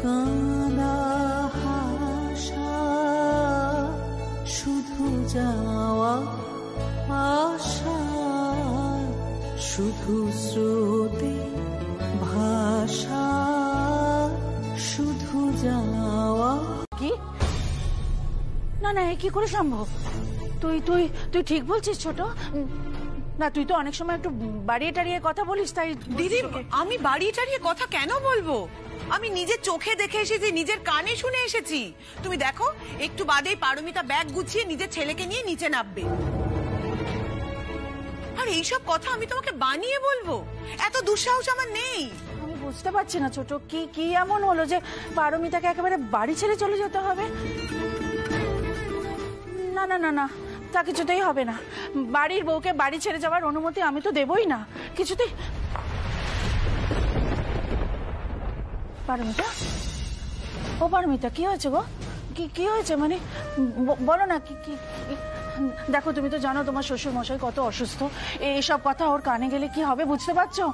কাঁদা হাসা, শুধু যাওয়া আশা, শুধু স্রোতে ভাষা, শুধু যাওয়া। কি? না না, এ কি করে সম্ভব? তুই তুই তুই ঠিক বলছিস ছোট? না, তুই তো অনেক সময় একটু বাড়িয়ে টাড়িয়ে কথা বলিস, তাই। দিদি, আমি বাড়িয়ে টাড়িয়ে কথা কেন বলবো? আমি নিজের চোখে দেখে এসেছি, নিজের কানে শুনে এসেছি। তুমি দেখো, একটু বাদেই পারমিতা ব্যাগ গুছিয়ে নিজের ছেলেকে নিয়ে নিচে নামবে। আর এইসব কথা আমি তোমাকে বানিয়ে বলবো? এত দুঃসাহস আমার নেই। আমি বুঝতে পারছি না ছোট, কি কি এমন হলো যে পারমিতাকে একেবারে বাড়ি ছেড়ে চলে যেতে হবে? না না না না, তা কিছুতেই হবে না। বাড়ির বউকে বাড়ি ছেড়ে যাওয়ার অনুমতি আমি তো দেবই না, কিছুতেই। পারমিতা, ও পারমিতা, কি হয়েছে গো? কি কি হয়েছে? মানে বলো না, কি কি? দেখো, তুমি তো জানো তোমার শ্বশুর মশাই কত অসুস্থ। এইসব কথা ওর কানে গেলে কি হবে বুঝতে পারছো?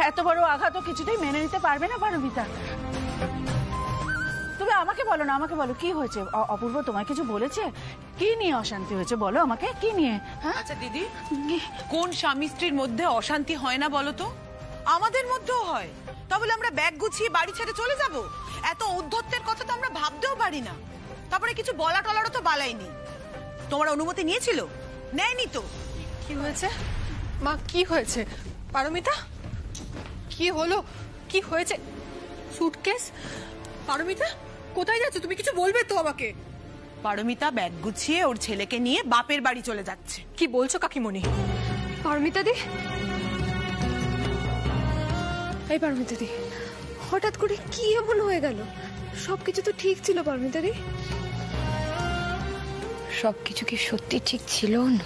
এত বড় আঘাত কিছুতেই মেনে নিতে পারবে না পারমিতা। তুমি আমাকে বলো না, আমাকে বলো কি হয়েছে? অপূর্ব তোমায় কিছু বলেছে? কি নিয়ে অশান্তি হয়েছে বলো আমাকে, কি নিয়ে? আচ্ছা দিদি, কোন স্বামী স্ত্রীর মধ্যে অশান্তি হয় না বলো তো? আমাদের মধ্যেও হয়। তাহলে আমরা ব্যাগ গুছিয়ে বাড়ি ছেড়ে চলে যাব? এত উদ্ধত্তের কথা তো আমরা ভাবতেও পারি না। তারপরে কিছু বলা টলারও তো বালাইনি। তোমার অনুমতি নিয়েছিল? নেয়নি তো। কি হয়েছে মা? কি হয়েছে? পারমিতা, কি হলো? কি হয়েছে? সুটকেস? পারমিতা, কোথায় যাচ্ছ? তুমি কিছু বলবে তো আমাকে? পারমিতা ব্যাগ গুছিয়ে ওর ছেলেকে নিয়ে বাপের বাড়ি চলে যাচ্ছে। কি বলছো কাকিমণি? পারমিতা দি, এই পারমিতা দি, হঠাৎ করে কি এমন হয়ে গেল? সবকিছু তো ঠিক ছিল পারমিতা দি। সবকিছু কি সত্যি ঠিক ছিল না?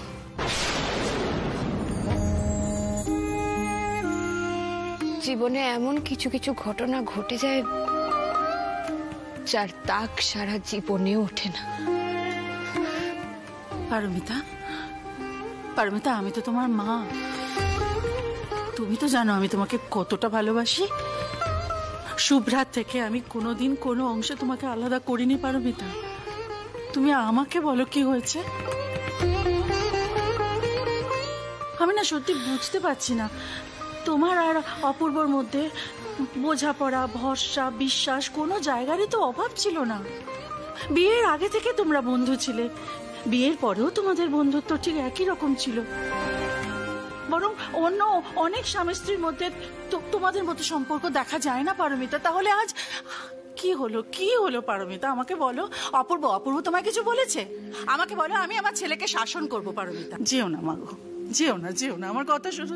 জীবনে এমন কিছু কিছু ঘটনা ঘটে যায় যার দাগ সারা জীবনে ওঠে না। পারমিতা, পারমিতা, আমি তো তোমার মা। তুমি তো জানো আমি তোমাকে কতটা ভালোবাসি। শুভ্রার থেকে আমি কোনোদিন কোনো অংশে তোমাকে আলাদা করিনি পারমিতা। তুমি আমাকে বলো কি হয়েছে? আমি না সত্যি বুঝতে পারছি না, তোমার আর অপূর্বর মধ্যে বোঝাপড়া, ভরসা, বিশ্বাস কোনো জায়গারই তো অভাব ছিল না। বিয়ের আগে থেকে তোমরা বন্ধু ছিলে, বিয়ের পরেও তোমাদের বন্ধুত্ব ঠিক একই রকম ছিল। বরং অন্য অনেক স্বামী স্ত্রীর মধ্যে তোমাদের মতো সম্পর্ক দেখা যায় না পারমিতা। তাহলে আজ কি হলো? কি হলো পারমিতা? আমাকে বলো। অপূর্ব তোমায় কিছু বলেছে? আমাকে বলো, আমি আমার ছেলেকে শাসন করবো। পারমিতা, যেও না মাগো, যেও না, যেও না, আমার কথা শুনো।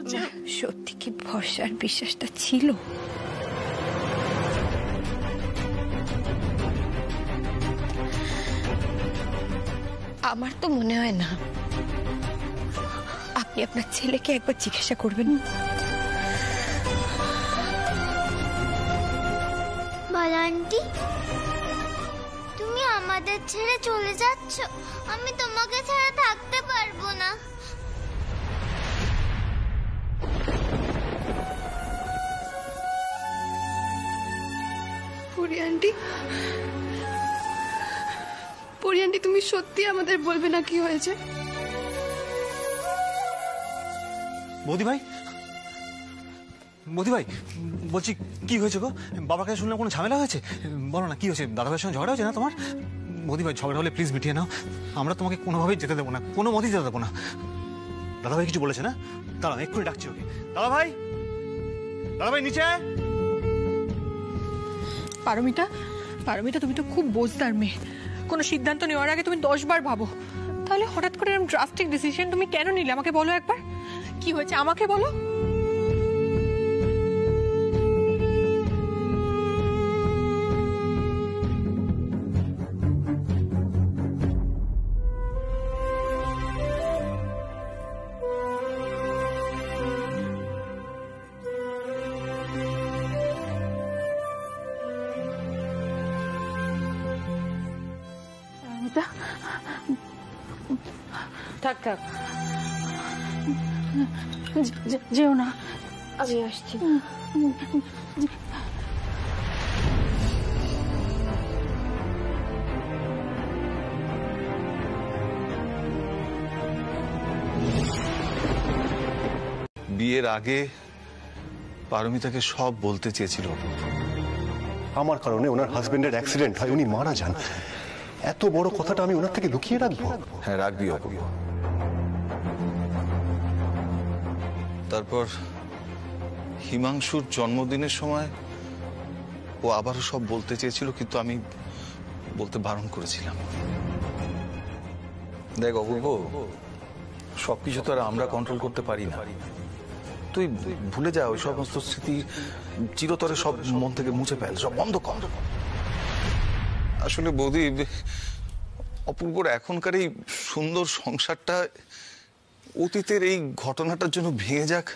সত্যি কি ভরসার বিশ্বাসটা ছিল? আমার তো মনে হয় না। আপনি আপনার ছেলেকে একবার জিজ্ঞাসা করবেন। বালা আন্টি, তুমি আমাদের ছেড়ে চলে যাচ্ছ? আমি তোমাকে ছাড়া থাকতে পারবো না। পরি আন্টি, পরি আন্টি, তুমি সত্যি আমাদের বলবে না কি হয়েছে? বৌদি ভাই, বৌদি ভাই, বলছি কি হয়েছে গো? বাবার কাছে শুনলাম কোনো ঝামেলা হয়েছে। বলো না কি হয়েছে? দাদা ভাইয়ের সঙ্গে ঝগড়া হয়েছে না তোমার? বৌদি ভাই, ঝগড়া হলে প্লিজ মিটিয়ে নাও। আমরা তোমাকে কোনোভাবেই যেতে দেবো না, কোনো মতেই যেতে দেবো না। দাদাভাই কিছু বলেছে না? দাঁড়াও, এক্ষুনি ডাকছি ওকে। দাদাভাই, দাদাভাই নিচে আয়। পারমিতা, পারমিতা, তুমি তো খুব বোঝদার মেয়ে। কোনো সিদ্ধান্ত নেওয়ার আগে তুমি 10 বার ভাবো। তাহলে হঠাৎ করে এরকম ড্রাস্টিক ডিসিশন তুমি কেন নিলে? আমাকে বলো একবার, কি হয়েছে আমাকে বলো। থাক থাক, যেও না, আমি আসছি। বিয়ের আগে পারমিতাকে সব বলতে চেয়েছিল। আমার কারণে ওনার হাজবেন্ডের অ্যাক্সিডেন্ট হয়, উনি মারা যান, এত বড় কথাটা আমি ওনার থেকে লুকিয়ে রাখবো? হ্যাঁ, রাখবি অপূর্ব। তারপর হিমাংশুর জন্মদিনের সময় ও আবারও সব বলতে চেয়েছিল, কিন্তু আমি বলতে বারণ করেছিলাম। দেখ অপূর্ব, সবকিছু তো আর আমরা কন্ট্রোল করতে পারি না। তুই ভুলে যা ওই সমস্ত স্মৃতি, চিরতরে সব মন থেকে মুছে ফেল, সব বন্ধ কর। আসলে বৌদি, অপূর্বর এখনকার এই সুন্দর সংসারটা অতীতের এই ঘটনাটার জন্য ভেঙে যাক,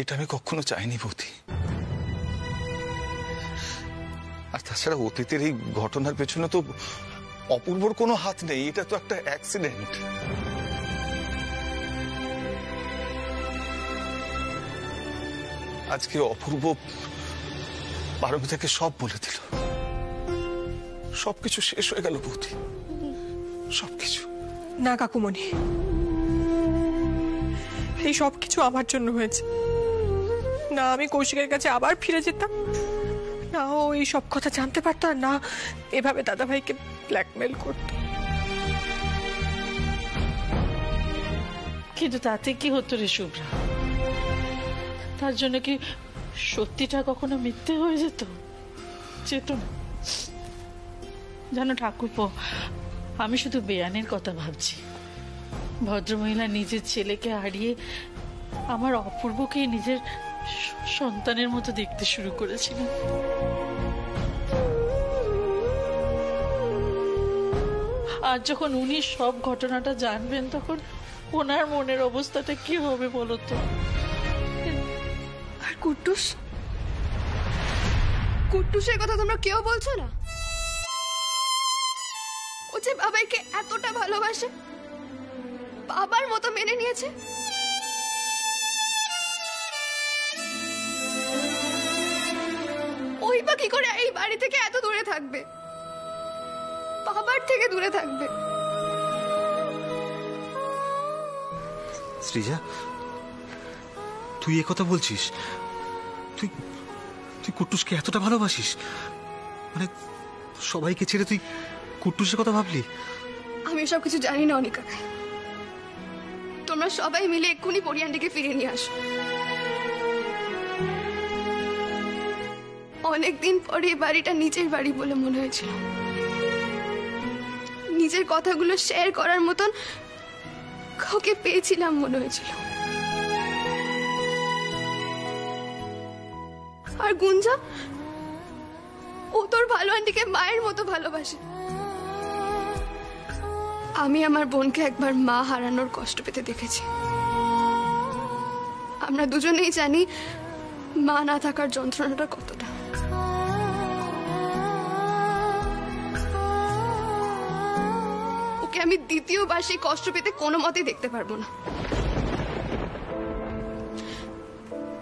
এটা আমি কখনো চাইনি বৌদি। আর তাছাড়া অতীতের এই ঘটনার পেছনে তো অপূর্বর কোনো হাত নেই, এটা তো একটা অ্যাক্সিডেন্ট। আজকে অপূর্ব পারমিতাকে সব বলে দিল, সবকিছু শেষ হয়ে গেল বৌদি, সবকিছু। না কাকুমণি, এই সবকিছু আমার জন্য হয়েছে। না আমি কৌশিকের কাছে আবার ফিরে যেতাম, না ও এই সব কথা জানতে পারতো, আর না এভাবে দাদাভাইকে ব্ল্যাকমেল করত। কিন্তু তাতে কি হতো রে শুভ্রা? তার জন্য কি সত্যিটা কখনো মিথ্যে হয়ে যেত? যেত না। জানো ঠাকুরপো, আমি শুধু বেয়ানের কথা ভাবছি। ভদ্রমহিলা নিজের ছেলেকে হারিয়ে আমার অপূর্বকে নিজের সন্তানের মতো দেখতে শুরু করেছিলেন। আর যখন উনি সব ঘটনাটা জানবেন, তখন ওনার মনের অবস্থাটা কি হবে বলতো? আর কুট্টুস, কুট্টুসের কথা তোমরা কেউ বলছো না? ও যে বাবাইকে এতটা ভালোবাসে, বাবার মতো মেনে নিয়েছে, ওই বা কি করে এই বাড়ি থেকে এত দূরে থাকবে, বাবার থেকে দূরে থাকবে? সৃজা, তুই এ কথা বলছিস? তুই তুই কুট্টুসকে এতটা ভালোবাসিস? মানে সবাইকে ছেড়ে তুই কুট্টুসের কথা ভাবলি? আমি সব কিছু জানি না অনিকা, তোমরা সবাই মিলে এক্ষুনি পরিয়ানটিকে ফিরিয়ে নিয়ে আসো। অনেকদিন পরে এই বাড়িটা নিজের বাড়ি বলে মনে হয়েছিল, নিজের কথাগুলো শেয়ার করার মতন কাউকে পেয়েছিলাম মনে হয়েছিল। আর গুঞ্জা, ও তোর ভালো আন্টিকে মায়ের মতো ভালোবাসে। আমি আমার বোনকে একবার মা হারানোর কষ্ট পেতে দেখেছি। আমরা দুজনেই জানি মা না থাকার যন্ত্রণাটা কতটা। ওকে আমি দ্বিতীয়বার সেই কষ্ট পেতে কোনো মতেই দেখতে পারবো না।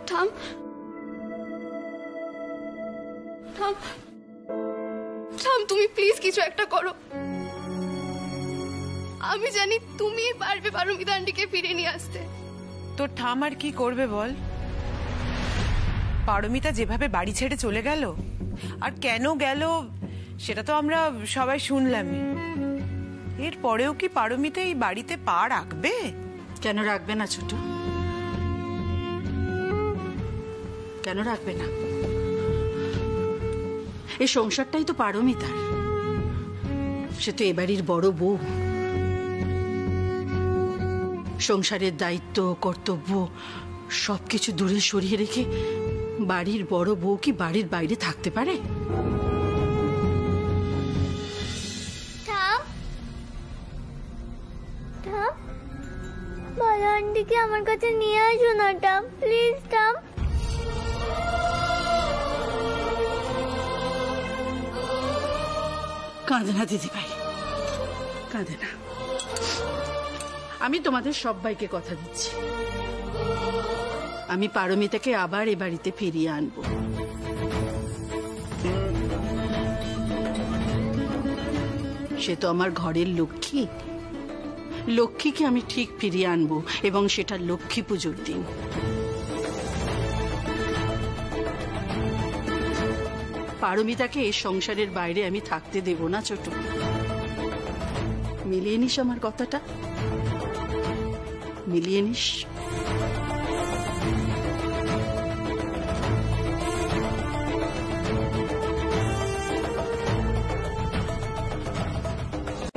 থাম থাম থাম, তুমি প্লিজ কিছু একটা করো। আমি জানি তুমি পারবে পারমিতা আন্টিকে ফিরিয়ে নিয়ে আসতে। তোর ঠাম আর কি করবে বল? পারমিতা যেভাবে বাড়ি ছেড়ে চলে গেল, আর কেন গেল সেটা তো আমরা সবাই শুনলামই। এর পরেও কি পারমিতা এই বাড়িতে পা রাখবে? কেন রাখবে না ছোট? কেন রাখবে না? এই সংসারটাই তো পারমিতার। সে তো এবাড়ির বড় বউ। সংসারের দায়িত্ব, কর্তব্য সবকিছু দূরে সরিয়ে রেখে বাড়ির বড় বউ কি বাড়ির বাইরে থাকতে পারে? ভালো আন্টিকে আমার কাছে নিয়ে আসো না টাম, প্লিজ টাম। কাঁদে না দিদি ভাই, কাঁদে না। আমি তোমাদের সবাইকে কথা দিচ্ছি, আমি পারমিতাকে আবার এ বাড়িতে ফিরিয়ে আনবো। সে তো আমার ঘরের লক্ষ্মী। লক্ষ্মীকে আমি ঠিক ফিরিয়ে আনবো, এবং সেটা লক্ষ্মী পুজোর দিন। পারমিতাকে এই সংসারের বাইরে আমি থাকতে দেব না ছোট। মিলিয়ে নিস আমার কথাটা, মিলিয়ে নিস।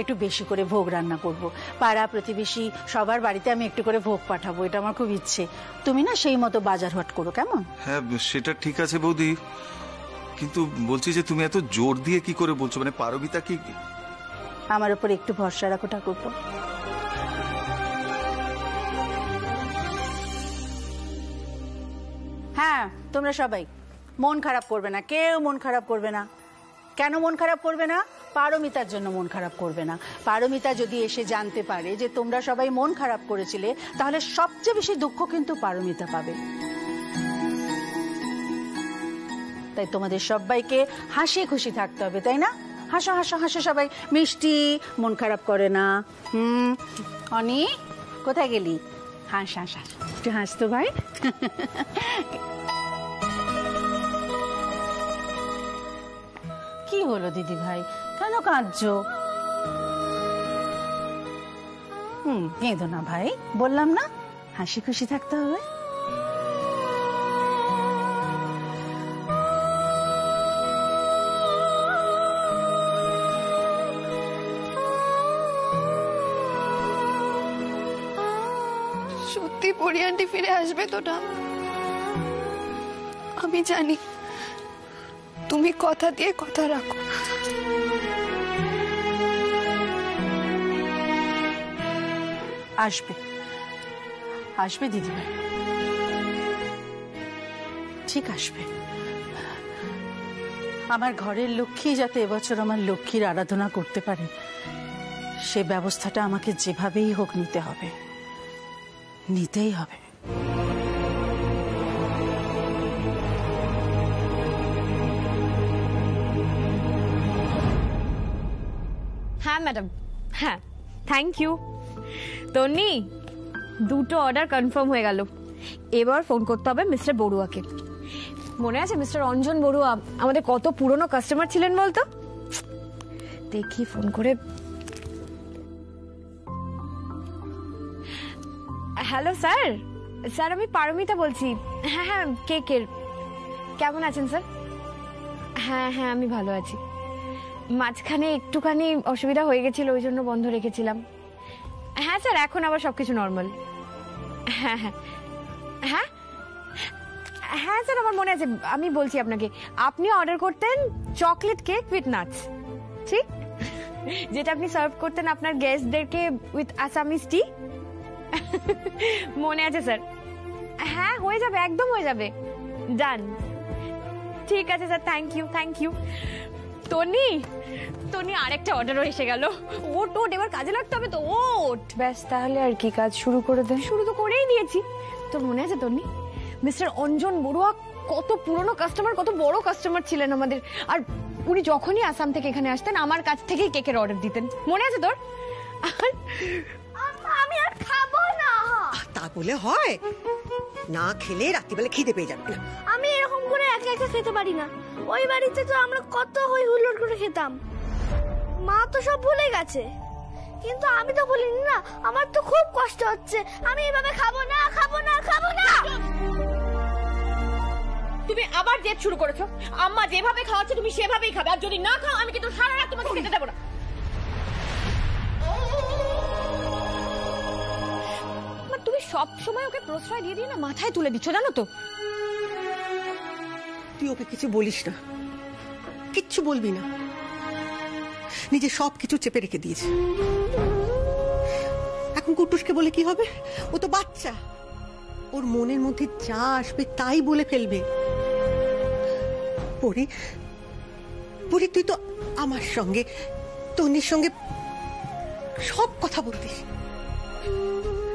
একটু বেশি করে ভোগ রান্না করব, পাড়া প্রতিবেশী সবার বাড়িতে আমি একটু করে ভোগ পাঠাবো, এটা আমার খুব ইচ্ছে। তুমি না সেই মতো বাজার হাট করো, কেমন? হ্যাঁ সেটা ঠিক আছে বৌদি, কিন্তু বলছি যে তুমি এত জোর দিয়ে কি করে বলছো? মানে পারমিতা কি? আমার উপর একটু ভরসা রাখো ঠাকুরপো। হ্যাঁ, তোমরা সবাই মন খারাপ করবে না, কেউ মন খারাপ করবে না। কেন মন খারাপ করবে না? পারমিতার জন্য মন খারাপ করবে না। পারমিতা যদি এসে জানতে পারে যে তোমরা সবাই মন খারাপ করেছিলে, তাহলে সবচেয়ে বেশি দুঃখ কিন্তু পারমিতা পাবে। তাই তোমাদের সবাইকে হাসি খুশি থাকতে হবে, তাই না? হাসো হাসো হাসো সবাই। মিষ্টি মন খারাপ করে না। অনি কোথায় গেলি? হাস হাস হাস, একটু হাসতো ভাই। কি হলো দিদি ভাই, কেন কাঁদছো? কেঁদো না ভাই, বললাম না হাসি খুশি থাকতে হবে। সত্যি পরি আন্টি ফিরে আসবে তোটা? আমি জানি তুমি কথা দিয়ে কথা রাখো। আসবে, আসবে দিদিভাই, ঠিক আসবে। আমার ঘরের লক্ষ্মী যাতে এবছর আমার লক্ষ্মীর আরাধনা করতে পারে, সে ব্যবস্থাটা আমাকে যেভাবেই হোক নিতে হবে, নিতেই হবে। হ্যাঁ ম্যাডাম, হ্যাঁ থ্যাংক ইউ। তন্নি, দুটো অর্ডার কনফার্ম হয়ে গেল। এবার ফোন করতে হবে মিস্টার বড়ুয়াকে। মনে আছে মিস্টার অঞ্জন বড়ুয়া আমাদের কত পুরনো কাস্টমার ছিলেন বলতো? দেখি ফোন করে। হ্যালো স্যার, স্যার আমি পারমিতা বলছি। হ্যাঁ হ্যাঁ, কেকের। কেমন আছেন স্যার? হ্যাঁ হ্যাঁ আমি ভালো আছি। মাঝখানে একটুখানি অসুবিধা হয়ে গেছিল, ওই জন্য বন্ধ রেখেছিলাম। হ্যাঁ স্যার, এখন আবার সবকিছু নর্মাল। হ্যাঁ হ্যাঁ হ্যাঁ হ্যাঁ স্যার, আমার মনে আছে। আমি বলছি আপনাকে, আপনি অর্ডার করতেন চকলেট কেক উইথ নাটস, ঠিক? যেটা আপনি সার্ভ করতেন আপনার গেস্টদেরকে উইথ আসামিস টি। মনে আছে স্যার? হ্যাঁ হয়ে যাবে, একদম হয়ে যাবে। ডান, ঠিক আছে sir, thank you thank you. Tony, Tony আরেকটা অর্ডারও এসে গেল। ওট ওট, এবার কাজে লাগতে হবে তো, ওট। ব্যাস, তাহলে আর কি, কাজ শুরু করে দেন। শুরু তো করেই দিয়েছি। তোর মনে আছে টনি, মিস্টার অঞ্জন বড়ুয়া কত পুরনো কাস্টমার, কত বড় কাস্টমার ছিলেন আমাদের। আর উনি যখনই আসাম থেকে এখানে আসতেন আমার কাছ থেকেই কেকের অর্ডার দিতেন, মনে আছে তোর? আমি আর খাবো না। তা বলে হয়? না খেলে রাত্রিবেলা খিদে পেয়ে যাবে না। আমি এরকম করে একা একা খেতে পারি না। ওই বাড়িতে তো আমরা কত হই হুল্লোড় করে খেতাম, মা তো সব ভুলে গেছে। কিন্তু আমি তো বলিনি না, আমার তো খুব কষ্ট হচ্ছে, আমি এভাবে খাবো না খাবো না খাবো না। তুমি আবার জেদ শুরু করেছো। আম্মা যেভাবে খাওয়াচ্ছে তুমি সেভাবেই খাবে, আর যদি না খাও আমি কিন্তু সারা রাত তোমাকে খেতে দেবো না। তুমি সব সময় ওকে প্রশ্রয় দিয়ে দিয়ে না মাথায় তুলে দিচ্ছ, জানো তো? তুই ওকে কিছু বলিস না, কিচ্ছু বলবি না, নিজে সব কিছু চেপে রেখে দিয়েছে। এখন কুটুসকে বলে কি হবে? ও তো বাচ্চা, ওর মনের মধ্যে যা আসবে তাই বলে ফেলবে। পরি পরি, তুই তো আমার সঙ্গে তন্নির সঙ্গে সব কথা বলতিস,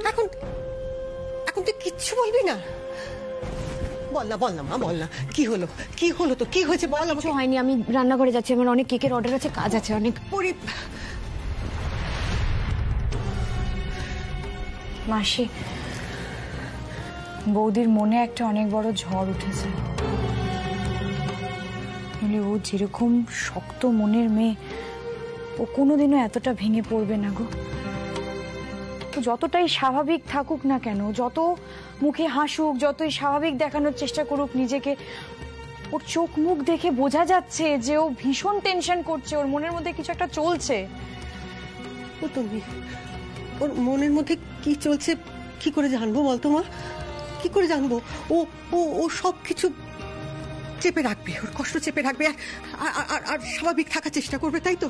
এখন এখন তুই কিচ্ছু বলবি না? বল না বল না মা, বল না, কি হলো কি হলো তো, কি হয়েছে বল। কিছু হয়নি, আমি রান্নাঘরে যাচ্ছি, আমার অনেক কেকের অর্ডার আছে, কাজ আছে অনেক। পরি, মাসি, বৌদির মনে একটা অনেক বড় ঝড় উঠেছে। ও যেরকম শক্ত মনের মেয়ে, ও কোনোদিনও এতটা ভেঙে পড়বে না গো। তো যতটাই স্বাভাবিক থাকুক না কেন, যত মুখে হাসুক, যতই স্বাভাবিক দেখানোর চেষ্টা করুক নিজেকে, ওর চোখ মুখ দেখে বোঝা যাচ্ছে যে ও ভীষণ টেনশন করছে, ওর মনের মধ্যে কিছু একটা চলছে। ও তন্নি, ওর মনের মধ্যে কি চলছে কি করে জানবো বলতো মা, কি করে জানবো? ও ও ও সব কিছু চেপে রাখবে, ওর কষ্ট চেপে রাখবে, আর স্বাভাবিক থাকার চেষ্টা করবে, তাই তো?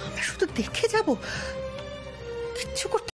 আমরা শুধু দেখে যাব, কিচ্ছু করতে